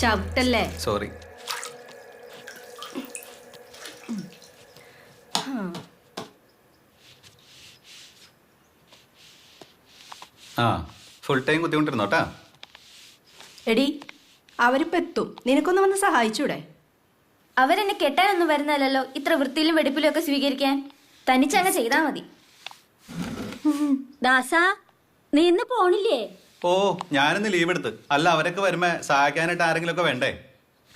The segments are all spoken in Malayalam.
ചവിട്ടല്ലേ. സോറി. ആ ഫുൾ ടൈം ബുദ്ധിമുട്ടിരുന്നോട്ടാ. എടി അവരിപ്പോ എത്തും, നിനക്കൊന്ന് വന്ന് സഹായിച്ചൂടെ? അവരെന്നെ കെട്ടാനൊന്നും വരുന്നല്ലോ ഇത്ര വൃത്തിയിലും വെടിപ്പിലും ഒക്കെ സ്വീകരിക്കാൻ. തനിച്ചങ്ങ് ചെയ്താ മതി. ദാസാ, നീ ഇന്ന് പോണില്ലേ? ഓ ഞാനിന്ന് ലീവ് എടുത്ത്. അല്ല അവരൊക്കെ വരുമ്പോ സഹായിക്കാനായിട്ട് ആരെങ്കിലും ഒക്കെ വേണ്ടേ?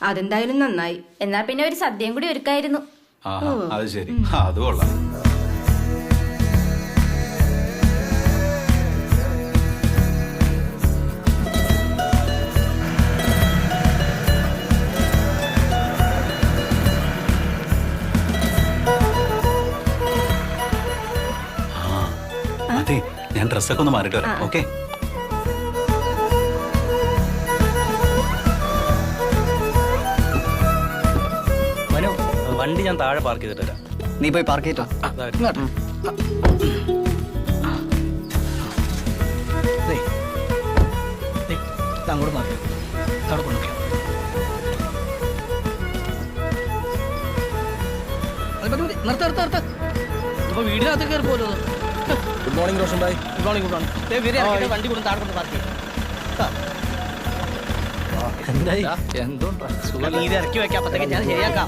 അതെന്തായാലും നന്നായി. എന്നാ പിന്നെ ഒരു സദ്യയും കൂടി ഒരുക്കായിരുന്നു. അത് ശരി, അത് കൊള്ളാം. അതെ, ഞാൻ ഡ്രസ്സൊക്കെ ഒന്ന് മാറിയിട്ട് വരാം. ഓക്കെ. മനു, വണ്ടി ഞാൻ താഴെ പാർക്ക് ചെയ്തിട്ട് വരാം. നീ പോയി പാർക്ക് ചെയ്തോ. അങ്ങോട്ട് മാറി അവിടെ കൊണ്ടുപോയി. നിർത്ത ഇപ്പൊ വീടിനകത്ത് കയറി പോലോ. Good morning Roshan bhai. Good morning. Good morning. വണ്ടി കൊണ്ട് താഴെ കൊണ്ട് പാർക്ക് ചെയ്യും. ഇത് ഇറക്കി വെക്കാം. അപ്പത്തേക്ക് ഞാൻ ശരിയാക്കാം.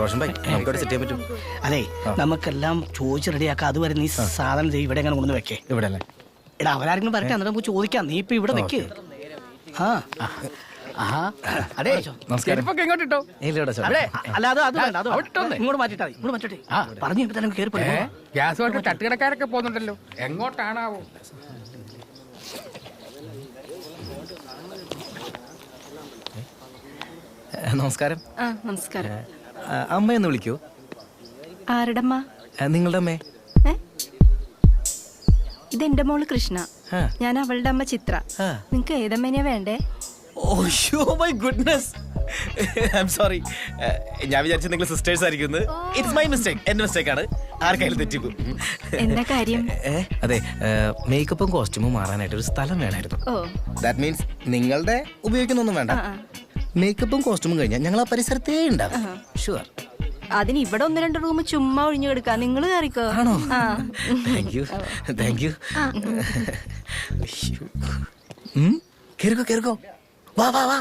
റോഷൻ ഭായ്, നമുക്കവിടെ സെറ്റ് ചെയ്യാൻ പറ്റും. അതെ, നമുക്കെല്ലാം ചോദിച്ച് റെഡിയാക്കാം. അതുവരെ നീ സാധനം ചെയ്യും. ഇവിടെ എങ്ങനെ കൊണ്ടു വെക്കേ? ഇവിടെ അല്ലേ? എടാ അവരാരെങ്കിലും വരട്ടെ, എന്നിട്ട് നമുക്ക് ചോദിക്കാം. നീ ഇപ്പൊ ഇവിടെ നിൽക്ക്. അതെ, ഇങ്ങോട്ട് ഇട്ടോ. അല്ലാതെ അത് വേണ്ട, ഇങ്ങോട്ട് മാറ്റിട്ടാ. ഇങ്ങോട്ട് മാറ്റിട്ടെ. പറഞ്ഞു തന്നെ കയറി പോയി. ഗ്യാസ് കൊണ്ട് തട്ടുകടക്കാരൊക്കെ പോകുന്നുണ്ടല്ലോ, എങ്ങോട്ടാണാവോ? നമസ്കാരം. നമസ്കാരം. അമ്മയൊന്ന് വിളിക്കൂ. ആരുടെ അമ്മ? നിങ്ങളുടെ അമ്മേ. ഇതെന്റെ മോള് കൃഷ്ണ. ഞാൻ അവളുടെ അമ്മ ചിത്ര. നിങ്ങക്ക് ഏതമ്മേനെയാ വേണ്ടേ? Oh my goodness, I am sorry. ഞാൻ വിചാരിച്ചു നിങ്ങൾ സിസ്റ്റേഴ്സ് ആയിരിക്കും. It's my mistake. എന്റെ മിസ്റ്റേക്ക് ആണ്. ആർക്കായാലും തെറ്റിക്കും. എന്താ കാര്യം? അതെ, മേക്കപ്പും കോസ്റ്റ്യൂമും മാറാനായിട്ട് ഒരു സ്ഥലം വേണമായിരുന്നു. ദാറ്റ് മീൻസ് നിങ്ങളുടെ ഉപയോഗിക്കുന്നൊന്നും വേണ്ട. മേക്കപ്പും കോസ്റ്റ്യൂമും കഴിഞ്ഞാൽ ഞങ്ങൾ ആ പരിസരത്തേ ഉണ്ടാവും. ഷുവർ. അതിന് ഇവിടെ 1-2 റൂം ചുമ്മാ ഒഴിഞ്ഞു കൊടുക്കാം. നിങ്ങൾ കയറിക്കോ. ആണോ? Thank you, thank you. കേറിക്കോ കേറിക്കോ. വാ വാ വാ.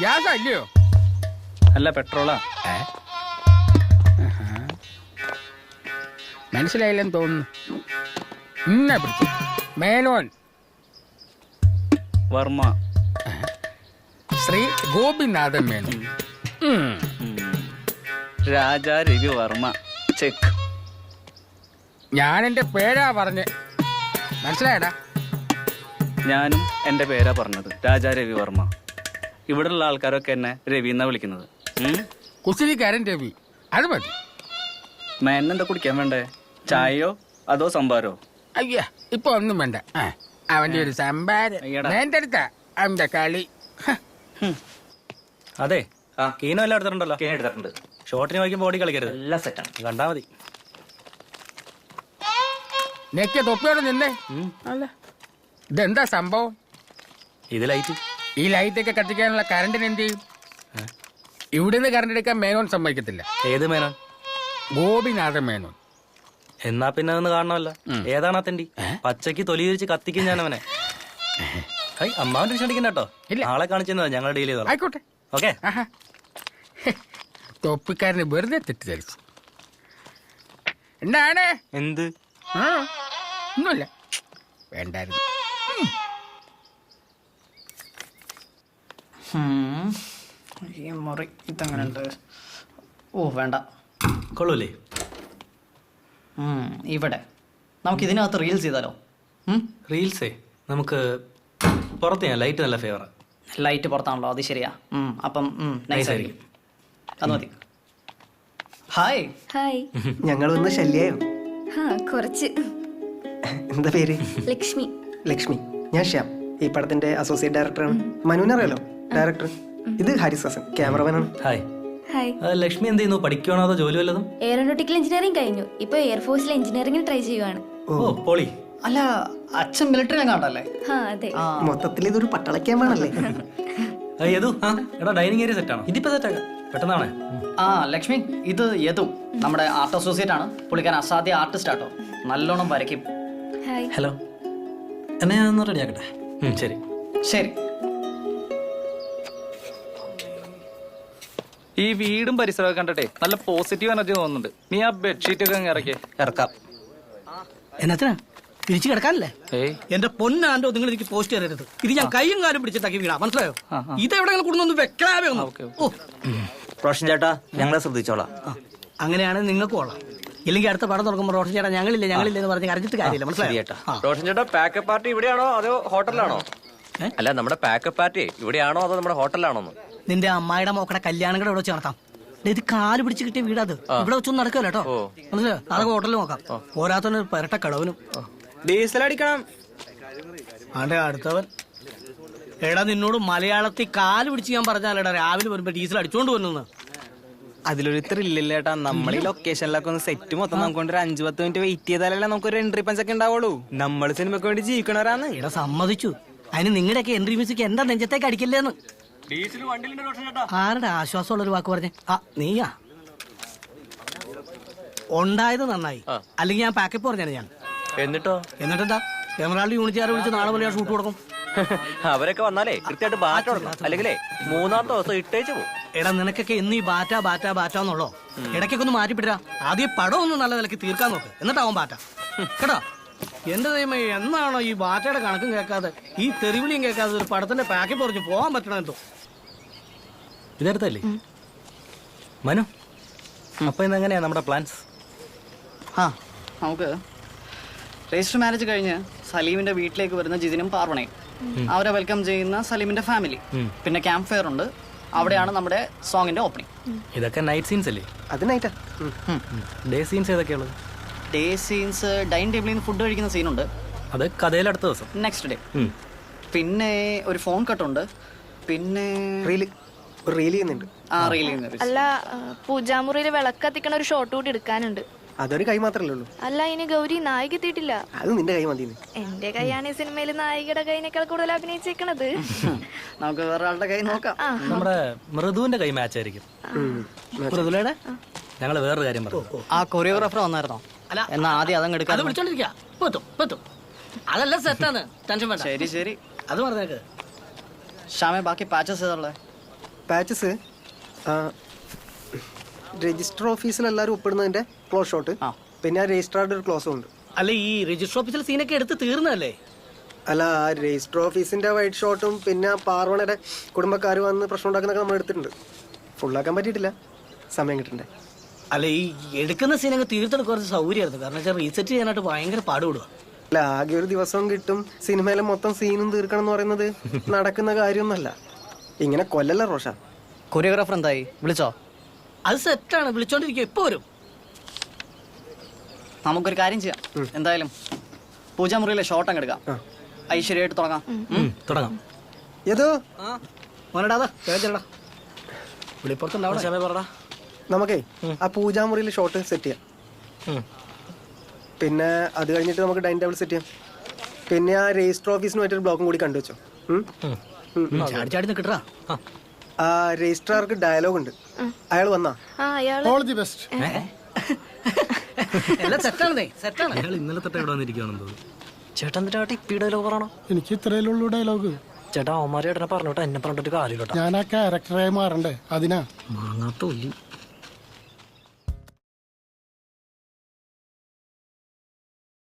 ഗ്യാസ് അല്ലയോ? അല്ല, പെട്രോളാ. മനസ്സിലായില്ലെന്ന് തോന്നുന്നു. ഇന്നെ പിടിച്ചു. മേനോൻ വർമ്മ. ശ്രീ ഗോപിനാഥൻ മേനോൻ. രാജാ രവി വർമ്മ. ചെക്ക്. ഞാൻ എന്റെ പേരാ പറഞ്ഞ്, മനസ്സിലായടാ? ഞാനും എന്റെ പേരാ പറഞ്ഞത്, രാജാ രവി വർമ്മ. ഇവിടെയുള്ള ആൾക്കാരൊക്കെ എന്നെ രവി എന്നാ വിളിക്കുന്നത്. കുസൃതിക്കാരൻ രവി, അത് മതി. മേനെന്താ കുടിക്കാൻ വേണ്ടേ? ചായയോ അതോ സംഭാരോ? അയ്യ, ഇപ്പൊ ഒന്നും വേണ്ട. അവന്റെ ഒരു സംഭാരം എന്റെ അടുത്താ അവന്റെ കളി. അതെ, കീനോ എല്ലാം എടുത്തിട്ടുണ്ടല്ലോ. എടുത്തിട്ടുണ്ട്. ഷോട്ടിന് വായിക്കുമ്പോൾ ഓടി കളിക്കരുത്. എല്ലാം സെറ്റാണ്, കണ്ടാ മതി. നെക്കിയ തൊപ്പിയോടെ നിന്നേ. അല്ല, ഇതെന്താ സംഭവം? ഇത് ലൈറ്റ്. ഈ ലൈറ്റൊക്കെ കത്തിക്കാനുള്ള കറണ്ടിന് എന്ത് ചെയ്യും? ഇവിടുന്ന് കറണ്ട് എടുക്കാൻ മേനോൻ സമ്മതിക്കത്തില്ല. ഏത് മേനോൻ? ഗോപിനാഥൻ മേനോൻ. എന്നാ പിന്നെ അതൊന്ന് കാണണമല്ലോ. ഏതാണ് അത്തണ്ടി? പച്ചക്ക് തൊലി തിരിച്ച് കത്തിക്കും ഞാൻ അവനെ. അമ്മാവൻ ടെൻഷൻ അടിക്കണ്ട കേട്ടോ. ആളെ കാണിച്ചതാ, ഞങ്ങൾ ഡീൽ ചെയ്തോളാം. ആയിക്കോട്ടെ. ഓക്കെ. തൊപ്പിക്കാരന് വെറുതെ തെറ്റിദ്ധരിച്ചു. എന്താണ്? എന്ത്? ഒന്നുമില്ല, വേണ്ടായിരുന്നു. ഈ മുറി ഇതെങ്ങനെയുണ്ട്? ഓ വേണ്ട. കൊള്ളൂലേ? ഇവിടെ നമുക്ക് ഇതിനകത്ത് റീൽസ് ചെയ്താലോ? റീൽസേ നമുക്ക് പുറത്ത് ചെയ്യാം. ലൈറ്റ് നല്ല ഫേവറാ. ലൈറ്റ് പുറത്താണല്ലോ, അത് ശരിയാ. അപ്പം നൈസ് ആയിരിക്കും. അത് മതി. ഹായ്. ഹായ്. ഞങ്ങൾ വന്ന് ശല്യായോ? ഹാ കുറച്ച്. എന്താ പേര്? ലക്ഷ്മി. ലക്ഷ്മി. ഞാൻ ശ്യാം, ഈ പടത്തിന്റെ അസോസിയേറ്റ് ഡയറക്ടറാണ്. മനുവിനറിയാലോ ഡയറക്ടർ. ഇത് ഹാരിസ് ഹസൻ, ക്യാമറമാനാണ്. ഹായ്. ഹായ്. ലക്ഷ്മി എന്ത് ചെയ്യുന്നു? പഠിക്കുവാണോ അതോ ജോലി വല്ലതും? എയറോനോട്ടിക്കൽ എഞ്ചിനീയറിംഗ് കഴിഞ്ഞു. ഇപ്പൊ എയർഫോഴ്സിൽ എഞ്ചിനീയറിംഗിന് ട്രൈ ചെയ്യുവാണ്. ഓ പോളി. അല്ല, അച്ഛൻ മിലിറ്ററി കണ്ടല്ലേ? ഹാ അതെ. മൊത്തത്തിൽ ഇതൊരു പട്ടാള ക്യാമ്പാണല്ലേ? യദു, എടാ ഡൈനിങ് ഏരിയ സെറ്റാണോ? ഇതിപ്പോ സെറ്റാക്കാം, പെട്ടെന്നാണേ. ലക്ഷ്മി, ഇത് യദു, നമ്മുടെ ആർട്ട് അസോസിയേറ്റ് ആണ്. പുള്ളിക്കാരൻ അസാധ്യ ആർട്ടിസ്റ്റ് ആട്ടോ, നല്ലോണം വരയ്ക്കും. ഹായ്. ഹലോ, എന്നെ ഞാനൊന്ന് റെഡിയാക്കട്ടെ. ശരി ശരി. ഈ വീടും പരിസരമൊക്കെ കണ്ടിട്ടേ നല്ല പോസിറ്റീവ് എനർജി തോന്നുന്നുണ്ട്. നീ ആ ബെഡ്ഷീറ്റ് ഒക്കെ ഇറക്കിയേ. ഇറക്കാം. എന്നത്തിനാ? തിരിച്ചു കിടക്കാനല്ലേ? ഏയ് എന്റെ പൊന്നാണ്ടോ, നിങ്ങൾ എനിക്ക് പോസ്റ്റ് തരരുത്. ഇത് ഞാൻ കൈയും കാലും പിടിച്ചിട്ടാക്കി വീണാ, മനസ്സിലായോ? ഇതെവിടെ കൂടുന്നൊന്ന് വെക്കാവേ ഒന്ന്. ഓ റോഷൻ ചേട്ടാ, ഞങ്ങളെ ശ്രദ്ധിച്ചോളാം. അങ്ങനെയാണെങ്കിൽ നിങ്ങൾക്ക് കൊള്ളാം. ഇല്ലെങ്കിൽ അടുത്ത പടം തുറക്കുമ്പോൾ റോഷൻ ചേട്ടാ ഞങ്ങളില്ല എന്ന് പറഞ്ഞ് കരഞ്ഞിട്ട് കാര്യമില്ല, മനസ്സിലായോ? റോഷൻ ചേട്ടാ, പാക്കപ്പ് പാർട്ടി ഇവിടെയാണോ അതോ ഹോട്ടലിലാണോ? അല്ല, നമ്മുടെ പാക്കപ്പ് പാർട്ടി ഇവിടെയാണോ അതോ നമ്മുടെ ഹോട്ടലിലാണോ? നിന്റെ അമ്മായിയുടെ മോക്കടെ കല്യാണം കൂടെ ഇവിടെ ചേർത്താം. ഇത് കാല് പിടിച്ച് കിട്ടിയ വീടത്. ഇവിടെ വെച്ചൊന്നും നടക്കില്ല കേട്ടോ, മനസ്സിലായോ? അതൊക്കെ ഹോട്ടലിൽ നോക്കാം. പോരാത്തവന് പെരട്ട കടവനും. ഡീസൽ അടിക്കണം. ആണ്ടെ അടുത്തവൻ. എടാ, നിന്നോട് മലയാളത്തിൽ കാല് പിടിച്ച് ഞാൻ പറഞ്ഞാലേടാ രാവിലെ വരുമ്പോ ഡീസൽ അടിച്ചോണ്ട് വന്നു. അതിലൊരു ത്രില്ലില്ല ചേട്ടാ. നമ്മൾ ഈ ലൊക്കേഷനിലൊക്കെ ഒന്ന് സെറ്റ് മൊത്തം നമുക്കൊണ്ട് ഒരു 5-10 മിനിറ്റ് വെയിറ്റ് ചെയ്താലല്ലേ നമുക്കൊരു എൻട്രി പഞ്ച് ഒക്കെ ഉണ്ടാവുള്ളൂ. നമ്മൾ സിനിമയ്ക്ക് വേണ്ടി ജീവിക്കണവരാന്ന്. എടാ സമ്മതിച്ചു. അതിന് നിങ്ങളുടെയൊക്കെ എൻട്രി മ്യൂസിക് എന്താ നെഞ്ചത്തേക്ക് അടിക്കില്ലേന്ന്. ആരുടെ ആശ്വാസമുള്ള ഒരു വാക്ക് പറഞ്ഞേ? നീയാ ഉണ്ടായത് നന്നായി, അല്ലെങ്കിൽ ഞാൻ പാക്കപ്പ് പറഞ്ഞാണ് ഞാൻ. എന്നിട്ടെന്താ, ക്യാമറയുടെ യൂണിറ്റുകാരെ വിളിച്ച് നാളെ പോലെ ഷൂട്ട് കൊടുക്കും. അവരൊക്കെ വന്നാലേ കൃത്യമായിട്ട് ബാറ്റ് കൊടുക്കണം, അല്ലെങ്കിലേ 3-ാമത്തെ ദിവസം ഇട്ടേച്ചു പോകും. എടാ, നിനക്കൊക്കെ എന്നീ ബാറ്റാന്നുള്ളോ? ഇടയ്ക്കൊക്കെ ഒന്ന് മാറ്റിപ്പിടാ. ആദ്യം പടം ഒന്ന് നല്ല നിലയ്ക്ക് തീർക്കാൻ നോക്ക്, എന്നിട്ടാവും ബാറ്റ കേട്ടോ. എന്റെ ദൈവമേ, എന്നാണോ ഈ ബാറ്റയുടെ കണക്കും കേൾക്കാതെ ഈ തെറിവിളിയും കേൾക്കാതെ ഒരു പടത്തിന്റെ പാക്കപ്പ് പറഞ്ഞു പോകാൻ പറ്റണമെന്തോ. ഇതെടുത്തല്ലേ മനു? അപ്പൊ ഇന്നെങ്ങനെയാ നമ്മുടെ പ്ലാൻസ്? നമുക്ക് രജിസ്റ്റർ മാരേജ് കഴിഞ്ഞ് സലീമിന്റെ വീട്ടിലേക്ക് വരുന്ന ജിതിനും പാർവണയും, അവരെ വെൽക്കം ചെയ്യുന്ന സലീമിന്റെ ഫാമിലി, പിന്നെ ക്യാമ്പ് ഫയർ ഉണ്ട്. അവിടെയാണ് നമ്മുടെ സോങ്ങിന്റെ ഓപ്പണിംഗ്. ഇതൊക്കെ നൈറ്റ് സീൻസ് അല്ലേ? അത് നൈറ്റാ. ഡേ സീൻസ് ഏതൊക്കെയുള്ളത്? ഡേ സീൻസ് ഡൈനിങ് ടേബിളിൽ നിന്ന് ഫുഡ് കഴിക്കുന്ന സീനുണ്ട്, അത് കഥയിൽ അടുത്ത ദിവസം, നെക്സ്റ്റ് ഡേ. പിന്നെ ഒരു ഫോൺ കട്ടുണ്ട്, പിന്നെ റീല് ചെയ്യുന്നുണ്ട്. റീൽ ചെയ്യുന്നത്. അല്ല, പൂജാമുറിയിൽ വിളക്ക് കത്തിക്കണ ഒരു ഷോട്ട് കൂടി എടുക്കാനുണ്ട്. അതൊരു കൈ മാത്രല്ലേ ഉള്ളൂ. അല്ല, ഇനി ഗൗരി നായിക എത്തിയിട്ടില്ല. അത് നിന്റെ കൈ മതി. എന്റെ കൈയാണ് ഈ സിനിമയിൽ നായികയുടെ കൈനേക്കാൾ കൂടുതൽ അഭിനയിച്ചേക്കണത്. നമുക്ക് വേറെ ആളുടെ കൈ നോക്കാം. നമ്മുടെ മൃദുവിന്റെ കൈ മാച്ച് ആയിരിക്കും. മൃദുലയുടെ ഞങ്ങൾ വേറൊരു കാര്യം പറഞ്ഞു. ആ കൊറിയോഗ്രാഫർ വന്നായിരുന്നോ? അല്ല, എന്നാ ആദ്യം അതങ്ങ് എടുക്കാം. അത് വിളിച്ചോണ്ടിരിക്കും. അതല്ല സെറ്റാണ്, ടെൻഷൻ വേണ്ട. ശരി ശരി, അത് പറഞ്ഞേക്ക്. ഷാമെ, ബാക്കി പാച്ചസ് ഏതാ? പാച്ചസ് രജിസ്റ്റർ ഓഫീസിൽ എല്ലാവരും ഒപ്പിടുന്നതിന്റെ ക്ലോസ് ഷോട്ട്, പിന്നെ ആ രജിസ്ട്രാർഡ് ഒരു ക്ലോസും ഉണ്ട്. അല്ല, ഈ രജിസ്റ്റർ ഓഫീസിൽ സീനൊക്കെ എടുത്ത് തീർന്നല്ലേ? അല്ല, ആ രജിസ്റ്റർ ഓഫീസിന്റെ വൈറ്റ് ഷോട്ടും പിന്നെ പാർവണയുടെ കുടുംബക്കാർ വന്ന് പ്രശ്നം ഉണ്ടാക്കുന്നൊക്കെ നമ്മൾ എടുത്തിട്ടുണ്ട്. ഫുള്ളാക്കാൻ പറ്റിയിട്ടില്ല, സമയം കിട്ടണ്ടേ. അല്ല, ഈ എടുക്കുന്ന സീനൊക്കെ തീർത്തെടുക്കുക കുറച്ച് സൗകര്യമായിരുന്നു. കാരണം വെച്ചാൽ റീസെറ്റ് ചെയ്യാനായിട്ട് ഭയങ്കര പാടുപെടുക. അല്ല, ആകെ ഒരു ദിവസം കിട്ടും സിനിമയിലെ മൊത്തം സീനും തീർക്കണം എന്ന് പറയുന്നത് നടക്കുന്ന കാര്യമൊന്നുമല്ല. ഇങ്ങനെ കൊല്ലല്ല റോഷ. കൊറിയോഗ്രാഫർ എന്തായി? വിളിച്ചോ? അത് സെറ്റാണ്, വിളിച്ചോണ്ടിരിക്കും. എപ്പോ വരും? നമുക്കൊരു കാര്യം ചെയ്യാം. എന്തായാലും പൂജാമുറിയിലെ ഷോട്ട് അങ്ങ് എടുക്കാം. ഐശ്വര്യമായിട്ട് തുടങ്ങാം. ഏതോ വിളിപ്പുറത്തുണ്ടാവണം. നമുക്കേ ആ പൂജാമുറിയിൽ ഷോട്ട് സെറ്റ് ചെയ്യാം. പിന്നെ അത് കഴിഞ്ഞിട്ട് നമുക്ക് ഡൈനിങ് ടേബിൾ സെറ്റ് ചെയ്യാം. പിന്നെ ആ രജിസ്റ്റർ ഓഫീസിനുമായിട്ടൊരു ബ്ലോക്കും കൂടി കണ്ടുവച്ചോ. ആ രജിസ്ട്രാർക്ക് ഡയലോഗ് ഉണ്ട്. അയാൾ വന്നാ ഓൾ ദി ബെസ്റ്റ്. ഇന്നലെ തൊട്ട് ഇവിടെ വന്നിരിക്കുകയാണെന്ന് തോന്നുന്നു. ചേട്ടാ, എന്നിട്ട് ഇപ്പി ഡയലോഗ് പറയണോ? എനിക്ക് ഇത്രയുള്ള ഡയലോഗ് ചേട്ടാ, അവന്മാരെ ഏട്ടനെ പറഞ്ഞോട്ടെ, എന്നെ പറഞ്ഞിട്ട് കാര്യമില്ല. ഞാൻ ആ ക്യാരക്ടറായി മാറണ്ടേ, അതിനാ. മാങ്ങാത്തോല്ലി